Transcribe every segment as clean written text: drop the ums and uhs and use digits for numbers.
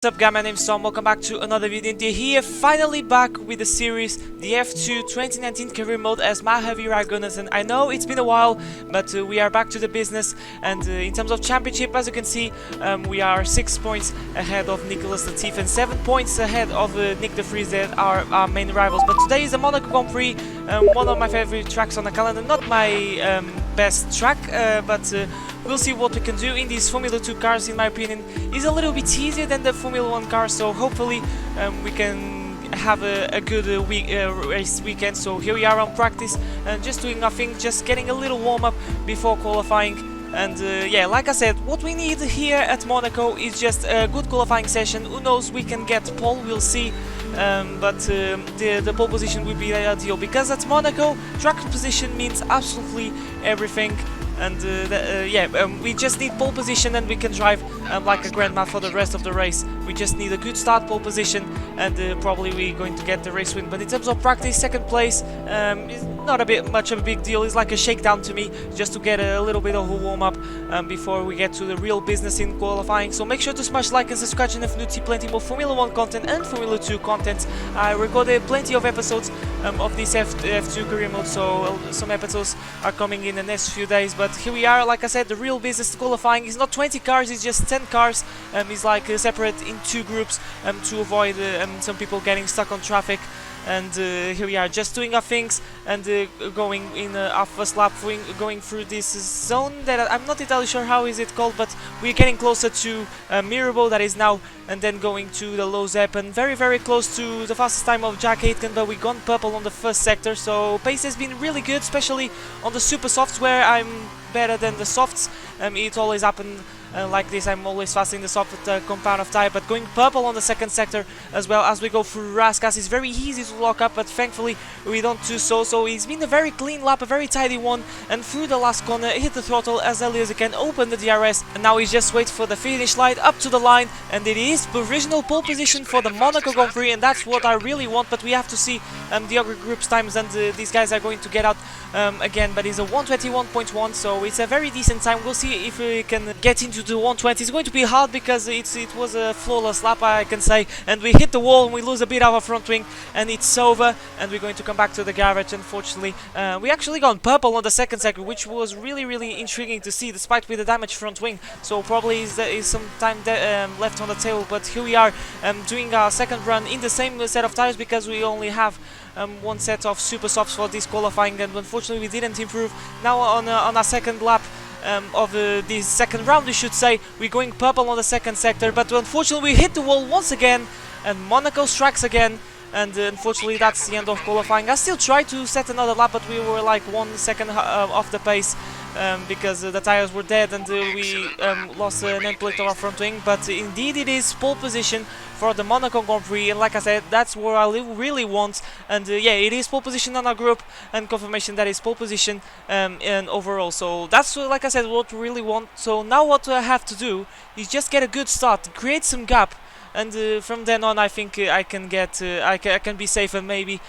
What's up guys, my name is Tom, welcome back to another video. And here finally back with the series, the F2 2019 career mode as Mahaveer Raghunathan. I know it's been a while, but we are back to the business, and in terms of championship, as you can see, we are 6 points ahead of Nicholas Latifi and 7 points ahead of Nick de Vries, that are our main rivals. But today is the Monaco Grand Prix, one of my favorite tracks on the calendar, not my best track, but we'll see what we can do in these Formula 2 cars. In my opinion, is a little bit easier than the Formula 1 cars, so hopefully we can have a good race weekend. So here we are on practice and just doing nothing, just getting a little warm up before qualifying. And yeah, like I said, what we need here at Monaco is just a good qualifying session. Who knows, we can get pole, we'll see. But the pole position would be ideal, because at Monaco, track position means absolutely everything. And we just need pole position, and we can drive like a grandma for the rest of the race. We just need a good start pole position, and probably we're going to get the race win. But in terms of practice, second place is not much of a big deal. It's like a shakedown to me, just to get a little bit of a warm up before we get to the real business in qualifying. So make sure to smash like and subscribe if you see plenty more Formula 1 content and Formula 2 content. I recorded plenty of episodes of this F2 career mode, so some episodes are coming in the next few days. But here we are, like I said, the real business qualifying is not 20 cars, it's just 10 cars. It's like separate in 2 groups to avoid some people getting stuck on traffic. And here we are, just doing our things and going in our first lap, going through this zone that I'm not entirely sure how is it called, but we're getting closer to Mirabeau, that is now, and then going to the low Zep, and very close to the fastest time of Jack Aitken, but we gone purple on the first sector. So pace has been really good, especially on the super softs, where I'm better than the softs. It always happened like this, I'm always fast in the soft compound of tire. But going purple on the second sector, as well as we go through RASCASSE, is very easy to lock up, but thankfully we don't do so. So it's been a very clean lap, a very tidy one, and through the last corner, hit the throttle as early as you can, open the DRS, and now we just wait for the finish line, up to the line, and it is provisional pole position for the Monaco Grand Prix, and that's what I really want. But we have to see the other groups times, and these guys are going to get out again, but it's a 121.1, so it's a very decent time. We'll see if we can get into the 120. It's going to be hard because it was a flawless lap, I can say, and we hit the wall and we lose a bit of our front wing, and it's over, and we're going to come back to the garage. Unfortunately, we actually gone purple on the second sector, which was really intriguing to see, despite with the damaged front wing. So probably is some time left on the tail. But here we are doing our second run in the same set of tires, because we only have one set of super softs for this qualifying, and unfortunately we didn't improve. Now on our second lap of this second round, we should say, we're going purple on the second sector, but unfortunately we hit the wall once again, and Monaco strikes again. And unfortunately that's the end of qualifying. I still tried to set another lap, but we were like 1 second off the pace, because the tires were dead, and we lost an end plate of our front wing. But indeed it is pole position for the Monaco Grand Prix, and like I said, that's what I really want. And yeah, it is pole position on our group, and confirmation that is pole position and overall. So that's, like I said, what we really want. So now what I have to do is just get a good start, create some gap, and from then on I think I can get I can be safe and maybe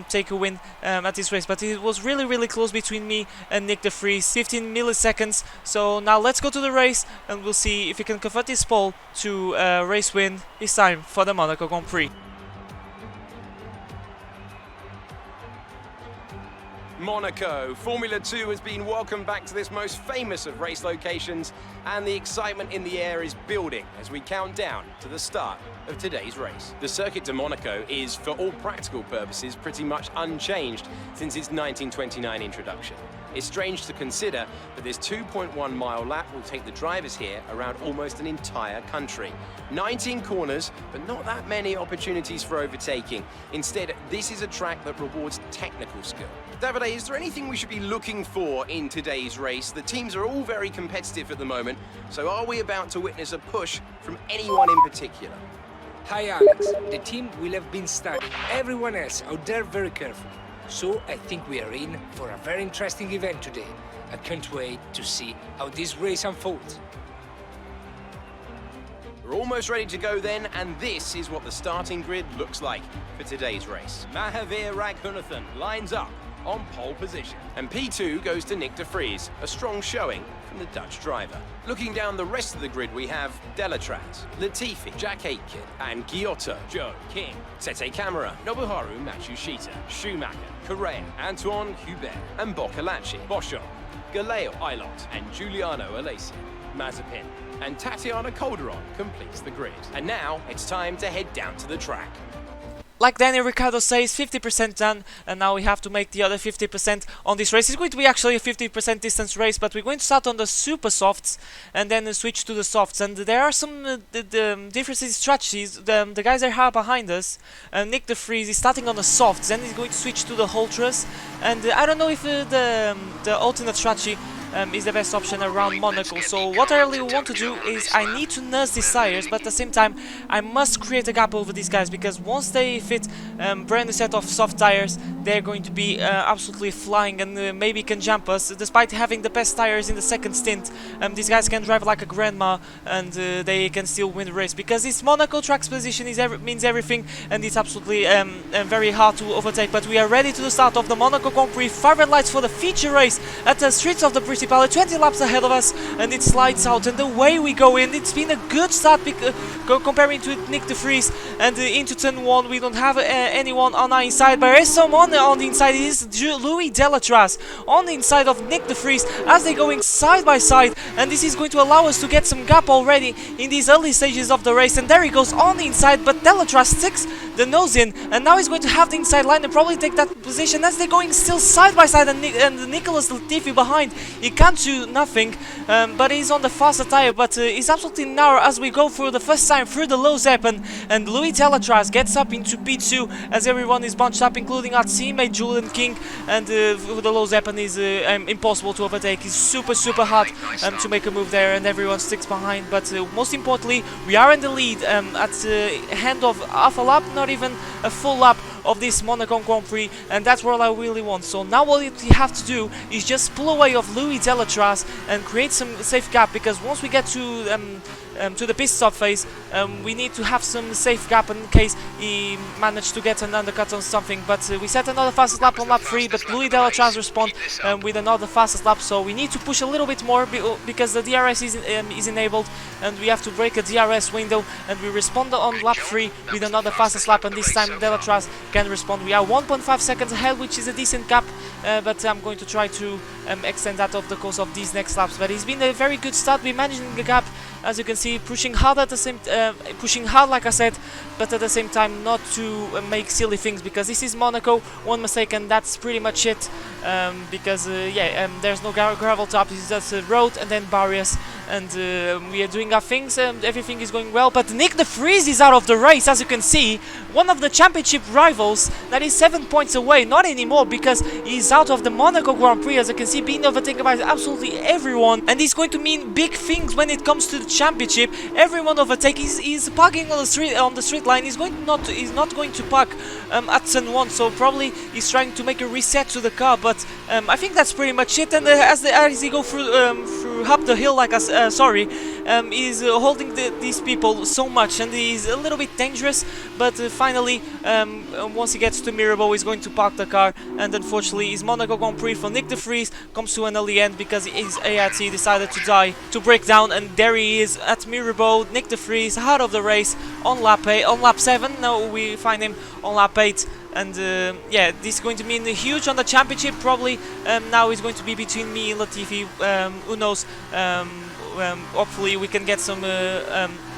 take a win at this race. But it was really close between me and Nick de Vries, 15 milliseconds. So now let's go to the race, and we'll see if we can convert this pole to a race win. It's time for the Monaco Grand Prix. Monaco. Formula 2 has been welcomed back to this most famous of race locations, and the excitement in the air is building as we count down to the start of today's race. The circuit to Monaco is, for all practical purposes, pretty much unchanged since its 1929 introduction. It's strange to consider, but this 2.1 mile lap will take the drivers here around almost an entire country. 19 corners, but not that many opportunities for overtaking. Instead, this is a track that rewards technical skill. Davide, is there anything we should be looking for in today's race? The teams are all very competitive at the moment, so are we about to witness a push from anyone in particular? Hi Alex, the team will have been studying everyone else out there very carefully. So I think we are in for a very interesting event today. I can't wait to see how this race unfolds. We're almost ready to go then, and this is what the starting grid looks like for today's race. Mahaveer Raghunathan lines up on pole position, and P2 goes to Nick de Vries, a strong showing from the Dutch driver. Looking down the rest of the grid, we have Delatraz, Latifi, Jack Aitken, and Giotto, Joe, King, Sete Camara, Nobuharu Matsushita, Schumacher, Correa, Antoine Hubert, and Boccolacci, Boschon, Galeo Ilott, and Giuliano Alesi. Mazepin and Tatiana Calderon completes the grid. And now it's time to head down to the track. Like Daniel Ricciardo says, 50% done, and now we have to make the other 50% on this race. It's going to be actually a 50% distance race, but we're going to start on the super softs and then switch to the softs. And there are some differences in strategies. The guys that are behind us, Nick de Vries is starting on the softs, then he's going to switch to the ultras. And I don't know if the alternate strategy is the best option around Monaco. So what I really want to do is I need to nurse these tires, but at the same time I must create a gap over these guys, because once they fit brand new set of soft tires, they're going to be absolutely flying and maybe can jump us. Despite having the best tires in the second stint, these guys can drive like a grandma, and they can still win the race, because this Monaco track's position is means everything, and it's absolutely very hard to overtake. But we are ready to the start of the Monaco Grand Prix. 5 red lights for the feature race at the streets of the Principality. 20 laps ahead of us, and it slides out, and the way we go in, it's been a good start comparing to Nick de Vries. And into turn 1 we don't have anyone on our inside, but there is someone on the inside. It is Louis Delatraz on the inside of Nick de Vries as they're going side by side, and this is going to allow us to get some gap already in these early stages of the race. And there he goes on the inside, but Delatraz sticks the nose in, and now he's going to have the inside line and probably take that position as they're going still side by side, and Nicholas Latifi behind. He can't do nothing, but he's on the faster tire, but he's absolutely narrow as we go for the first time through the low zap, and Louis Delatraz gets up into P2 as everyone is bunched up, including our teammate Julian King, and the low zap is impossible to overtake. It's super hard to make a move there, and everyone sticks behind. But most importantly, we are in the lead at the end of half a lap, not even a full lap of this Monaco Grand Prix, and that's what I really want. So now what we have to do is just pull away of Louis Delatraz and create some safe gap, because once we get to the pit stop phase, we need to have some safe gap in case he managed to get an undercut on something. But we set another fastest lap on lap 3, but Louis Delatraz respond with another fastest lap, so we need to push a little bit more because the DRS is enabled, and we have to break a DRS window, and we respond on lap 3 with another fastest lap, and this time Delatraz can respond. We are 1.5 seconds ahead, which is a decent gap, but I'm going to try to extend that over the course of these next laps. But it's been a very good start. We're managing the gap, as you can see, pushing hard at the same pushing hard, like I said, but at the same time not to make silly things, because this is Monaco. One mistake and that's pretty much it, because there's no gravel top, it's just a road and then barriers, and we are doing our things, and everything is going well. But Nick de Vries is out of the race, as you can see. One of the championship rivals that is 7 points away, not anymore, because he's out of the Monaco Grand Prix, as you can see, being overtaken by absolutely everyone, and it's going to mean big things when it comes to the championship. Everyone overtake. He's parking on the straight line. He's not going to park at turn 1, so probably he's trying to make a reset to the car. But I think that's pretty much it. And as he go through up the hill, like he's holding these people so much, and he's a little bit dangerous. But finally, once he gets to Mirabeau, he's going to park the car, and unfortunately his Monaco Grand Prix for Nick de Vries comes to an early end because his ART decided to break down, and there he is at Mirabeau. Nick de Vries out of the race on lap 7. Now we find him on lap 8. And this is going to mean huge on the championship. Probably now it's going to be between me and Latifi. Who knows? Hopefully we can get some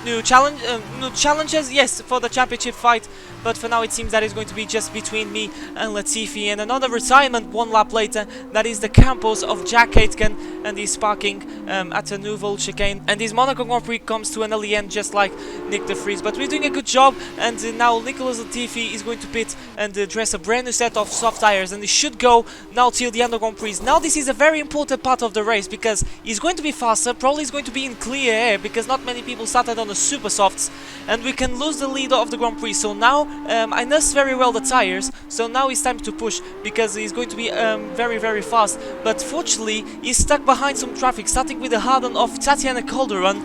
new challenges, yes, for the championship fight. But for now it seems that it's going to be just between me and Latifi. And another retirement 1 lap later, that is the Campos of Jack Aitken, and he's parking at a Nouveau chicane. And this Monaco Grand Prix comes to an early end, just like Nick de Vries. But we're doing a good job, and now Nicholas Latifi is going to pit and dress a brand new set of soft tires, and he should go now till the end of Grand Prix. Now this is a very important part of the race, because he's going to be faster, probably he's going to be in clear air, because not many people started on the super softs, and we can lose the leader of the Grand Prix. So now I nursed very well the tires, so now it's time to push, because he's going to be very fast. But fortunately he's stuck behind some traffic, starting with the harden of Tatiana Calderon,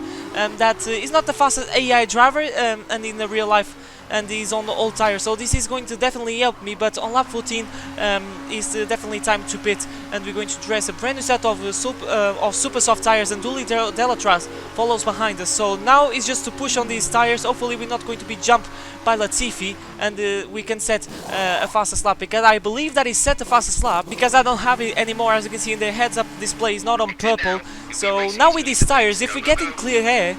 that is not the fastest AI driver, and in the real life and he's on the old tires, so this is going to definitely help me. But on lap 14 is definitely time to pit, and we're going to dress a brand new set of super soft tires, and Dully Delatraz follows behind us. So now it's just to push on these tires. Hopefully we're not going to be jumped by Latifi, and we can set a fastest lap, because I believe that is set the fastest lap, because I don't have it anymore. As you can see in the heads-up display, is not on purple. So now with these tires, if we get in clear air,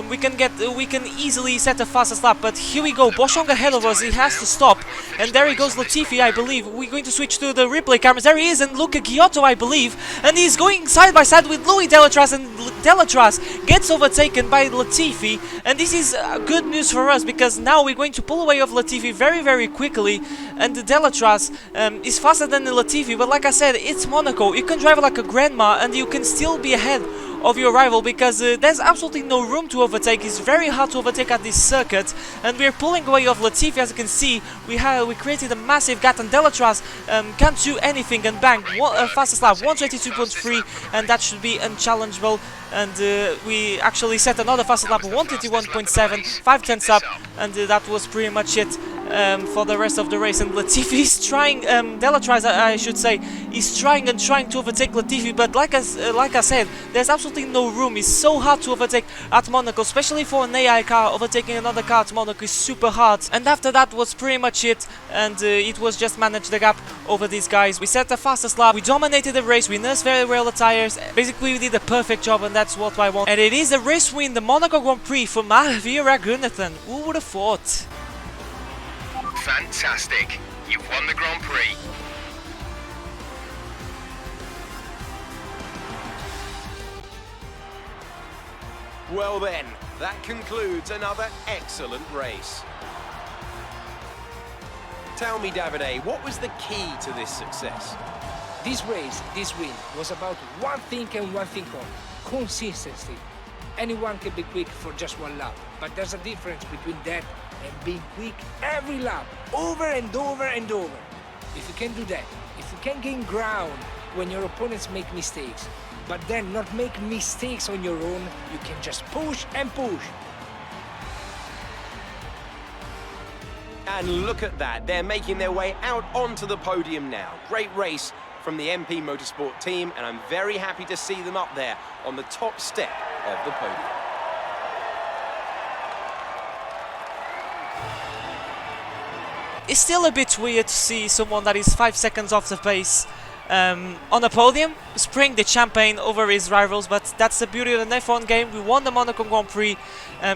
we can easily set the fastest lap. But here we go, Boschong ahead of us, he has to stop, and there he goes Latifi, I believe. We're going to switch to the replay cameras. There he is, and Luca Giotto, I believe, and he's going side by side with Louis Delatraz, and Delatraz gets overtaken by Latifi, and this is good news for us, because now we're going to pull away of Latifi very quickly, and the Delatraz is faster than the Latifi. But like I said, it's Monaco, you can drive like a grandma and you can still be ahead of your rival, because there's absolutely no room to overtake. It's very hard to overtake at this circuit, and we're pulling away of Latifi. As you can see, we created a massive gap, and Delatraz can't do anything, and bang, fastest lap 122.3, and that should be unchallengeable. And we actually set another fastest lap 121.7, 5 tenths up, and that was pretty much it for the rest of the race. And Latifi is trying, Delatraz I should say, is trying to overtake Latifi, but like I said, there's absolutely no room. It's so hard to overtake at Monaco, especially for an AI car. Overtaking another car at Monaco is super hard. And after that was pretty much it, and it was just manage the gap over these guys. We set the fastest lap, we dominated the race, we nursed very well the tires. Basically we did a perfect job, and that's what I want. And it is a race win, the Monaco Grand Prix for Mahaveer Raghunathan. Who would have thought? Fantastic. You've won the Grand Prix. Well then, that concludes another excellent race. Tell me, Davide, what was the key to this success? This race, this win, was about one thing and one thing only: consistency. Anyone can be quick for just one lap, but there's a difference between that and being quick every lap, over and over and over. If you can do that, if you can gain ground when your opponents make mistakes, but then not make mistakes on your own, you can just push and push. And look at that, they're making their way out onto the podium now. Great race from the MP Motorsport team, and I'm very happy to see them up there on the top step of the podium. It's still a bit weird to see someone that is 5 seconds off the pace on the podium, spraying the champagne over his rivals, but that's the beauty of an F1 game. We won the Monaco Grand Prix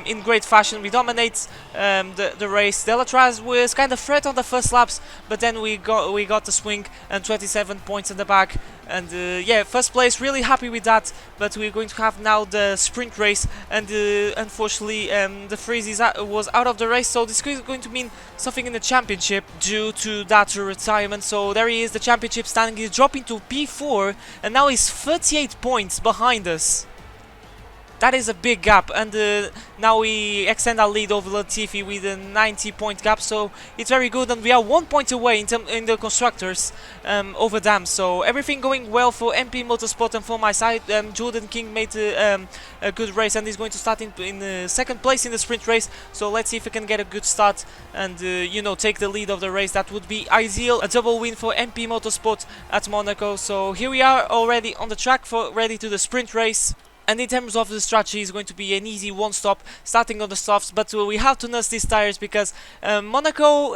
in great fashion. We dominate the race. Delatraz was kind of threat on the first laps, but then we got the swing and 27 points in the back. And yeah, first place, really happy with that. But we're going to have now the sprint race, and unfortunately the Freeze was out of the race, so this is going to mean something in the championship due to that retirement. So there he is, the championship standing. He's dropping to P4, and now he's 38 points behind us. That is a big gap, and now we extend our lead over Latifi with a 90-point gap, so it's very good, and we are 1 point away in the constructors over them. So everything going well for MP Motorsport, and for my side, Jordan King made a good race, and he's going to start in second place in the sprint race. So let's see if we can get a good start and you know, take the lead of the race. That would be ideal. A double win for MP Motorsport at Monaco. So here we are already on the track ready to the sprint race. And in terms of the strategy, it's going to be an easy one-stop, starting on the softs, but we have to nurse these tires because Monaco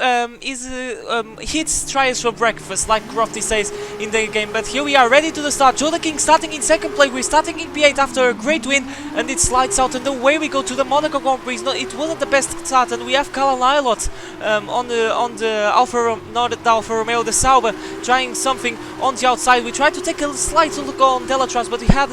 hits tires for breakfast, like Crofty says in the game. But here we are, ready to the start. Jordan King starting in second place. We're starting in P8 after a great win, and it slides out, and away we go to the Monaco Grand Prix. It wasn't the best start, and we have Carl Nylot on the Alfa Romeo, the Sauber, trying something on the outside. We tried to take a slight look on Delatraz, but we had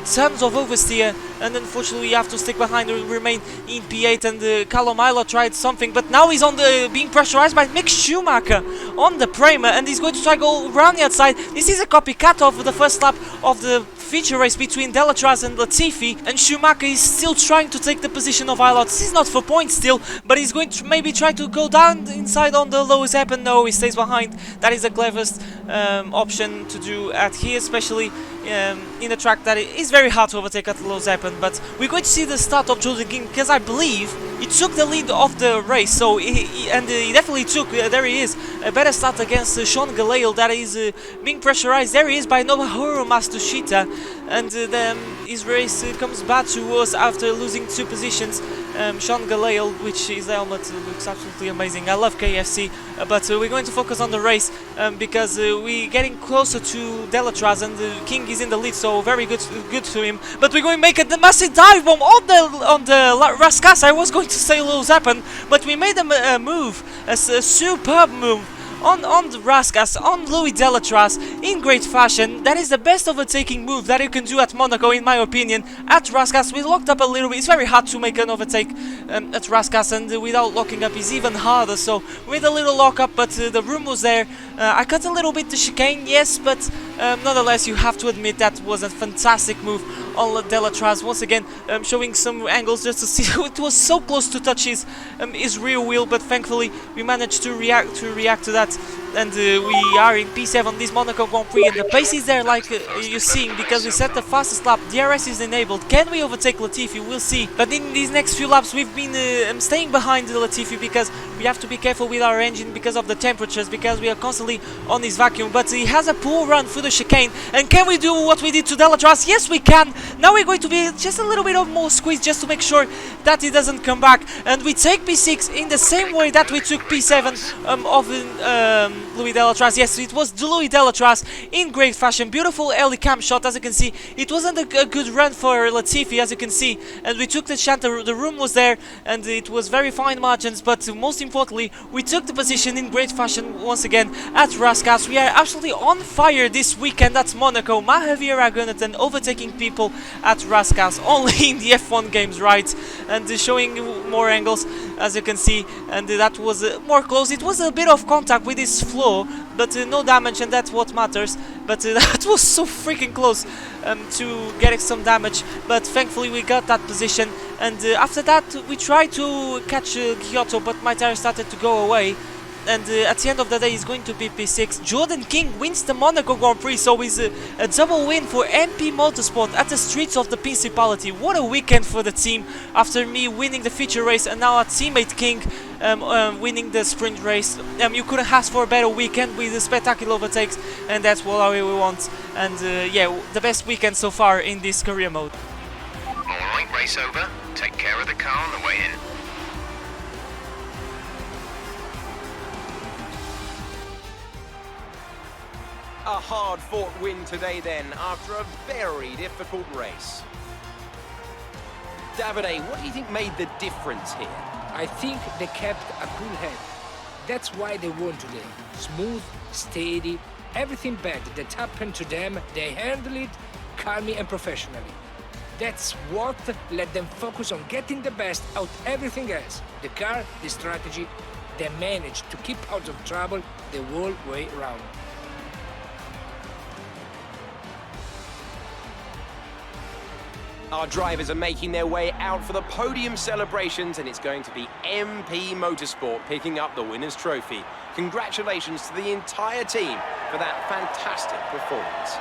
tons of oversteer, and unfortunately we have to stick behind and remain in P8. And Carlo Milo tried something, but now he's on being pressurized by Mick Schumacher on the Prema, and he's going to try to go around the outside. This is a copycat of the first lap of the feature race between Delatraz and Latifi, and Schumacher is still trying to take the position of Ilott. This is not for points still, but he's going to maybe try to go down inside on the lowest happen. No, he stays behind. That is the cleverest option to do at here, especially in a track that is very hard to overtake at the low happen. happen, but we're going to see the start of Jordan King, because I believe he took the lead of the race, so he definitely took, there he is, a better start against Sean Gelael, that is being pressurized. There he is by Nobuhiro Matsushita, and his race comes back to us after losing 2 positions. Sean Gelael, which his helmet looks absolutely amazing. I love KFC, but we're going to focus on the race because we're getting closer to Delatraz, and King is in the lead, so very good to him. But we're going to make a massive dive bomb on the RASCASSE. I was going to say Lewis Happen, but we made a move, a superb move on the RASCASSE, on Louis Delatraz, in great fashion. That is the best overtaking move that you can do at Monaco, in my opinion. At RASCASSE, we locked up a little bit. It's very hard to make an overtake at RASCASSE, and without locking up is even harder. So with a little lock up, but the room was there. I cut a little bit the chicane, yes, but nonetheless, you have to admit that was a fantastic move on Delatraz. Once again, showing some angles just to see. It was so close to touch his rear wheel, but thankfully we managed to react to that. And we are in P7 this Monaco Grand Prix, and the pace is there, like you're seeing, because we set the fastest lap. DRS is enabled. Can we overtake Latifi? We'll see. But in these next few laps, we've been staying behind Latifi because we have to be careful with our engine because of the temperatures, because we are constantly on his vacuum. But he has a poor run through the chicane. And can we do what we did to Delatraz? Yes, we can. Now we're going to be just a little bit of more squeeze just to make sure that he doesn't come back. And we take P6 in the same way that we took P7 of Louis Delatraz. Yes, it was Louis Delatraz in great fashion. Beautiful early cam shot, as you can see. It wasn't a good run for Latifi, as you can see, and we took the chance. The room was there, and it was very fine margins, but most importantly, we took the position in great fashion once again at RASCASSE. We are absolutely on fire this weekend at Monaco. Mahaveer Raghunathan overtaking people at RASCASSE, only in the F1 games, right? And showing more angles, as you can see, and that was more close. It was a bit of contact with his floor, but no damage, and that's what matters. But that was so freaking close to getting some damage, but thankfully we got that position. And after that we tried to catch Kyoto, but my tire started to go away. And at the end of the day, he's going to be P6. Jordan King wins the Monaco Grand Prix, so it's a double win for MP Motorsport at the streets of the Principality. What a weekend for the team, after me winning the feature race and now our teammate King winning the sprint race. You couldn't ask for a better weekend with the spectacular overtakes, and that's what we want. And yeah, the best weekend so far in this career mode. Alright, race over. Take care of the car on the way in. A hard-fought win today then, after a very difficult race. Davide, what do you think made the difference here? I think they kept a cool head. That's why they won today. Smooth, steady, everything bad that happened to them, they handled it calmly and professionally. That's what let them focus on getting the best out of everything else. The car, the strategy, they managed to keep out of trouble the whole way around. Our drivers are making their way out for the podium celebrations, and it's going to be MP Motorsport picking up the winner's trophy. Congratulations to the entire team for that fantastic performance.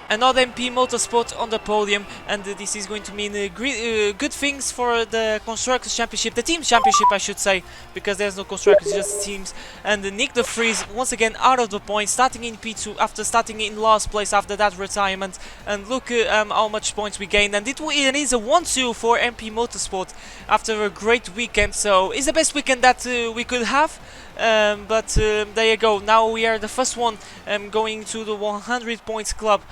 Another MP Motorsport on the podium, and this is going to mean good things for the Constructors' Championship, the Teams' Championship I should say, because there's no Constructors, just Teams. And Nick de Vries once again out of the points, starting in P2 after starting in last place after that retirement. And look how much points we gained, and it is a 1-2 for MP Motorsport after a great weekend. So it's the best weekend that we could have. But there you go. Now we are the first one going to the 100 points club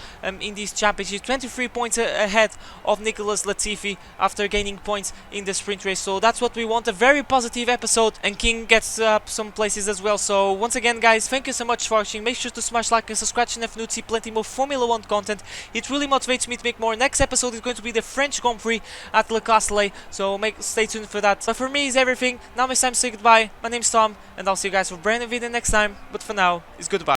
in this championship, 23 points ahead of Nicholas Latifi after gaining points in the sprint race. So that's what we want, a very positive episode, and King gets up some places as well. So once again guys, thank you so much for watching. Make sure to smash like and subscribe and if you see plenty more Formula 1 content. It really motivates me to make more. Next episode is going to be the French Grand Prix at Leclerc, so stay tuned for that. But for me is everything. Now it's time to say goodbye. My name's Tom, and I'll see you guys for a brand new video next time, but for now, it's goodbye.